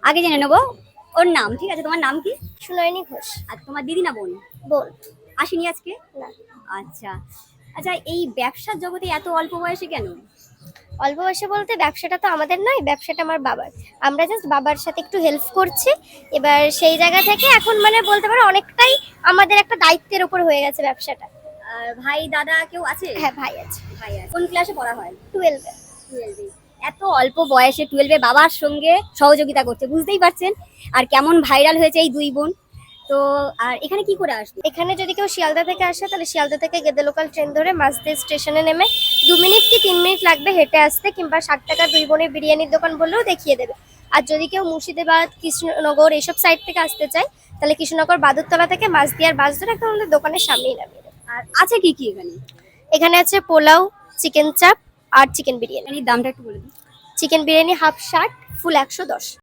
আগে জেনে নেবো ওর নাম। ঠিক আছে, তোমার নাম কি? সুনয়নী ঘোষ। আর তোমার দিদি না বোন? বোন। আসেনি আজকে? না। আচ্ছা আচ্ছা, এই ব্যবসার জগতে এত অল্প বয়সে কেন? অল্প বয়সে বলতে ব্যবসাটা তো আমাদের নয়, ব্যবসাটা আমার বাবার। আমরা জাস্ট বাবার সাথে একটু হেল্প করছি। এবার সেই জায়গা থেকে এখন মানে বলতে পারো অনেকটাই আমাদের একটা দায়িত্বের উপর হয়ে গেছে ব্যবসাটা। আর ভাই দাদা কেউ আছে? হ্যাঁ, ভাই আছে। ভাই আছে। কোন ক্লাসে পড়া হয়? 12-এ। 12 এত অল্প বয়সে 12 বাবার সঙ্গে সহযোগিতা করছে, বুঝতেই পারছেন। আর কেমন ভাইরাল হয়েছে এই দুই বোন। তো আর এখানে কি করে আসবে? এখানে যদি কেউ শিয়ালদা থেকে আসে তাহলে শিয়ালদা থেকে গেদে লোকাল ট্রেন ধরে মাঝদে স্টেশনে নেমে 2 মিনিট কি 3 মিনিট লাগবে হেঁটে আসতে, কিংবা 60 টাকা দুই বোনের বিরিয়ানির দোকান বললেও দেখিয়ে দেবে। আর যদি কেউ মুর্শিদাবাদ, কৃষ্ণনগর এইসব সাইড থেকে আসতে চায় তাহলে কৃষ্ণনগর বাদুরতলা থেকে মাঝদিয়ার বাস ধরে একদম আমাদের দোকানের সামনেই নামিয়ে দেবে। আর আছে কি কি এখানে? এখানে আছে পোলাও, চিকেন চাপ আর চিকেন বিরিয়ানি। এর দামটা একটু বলে দিন। চিকেন বিরিয়ানি হাফ 60, ফুল 110।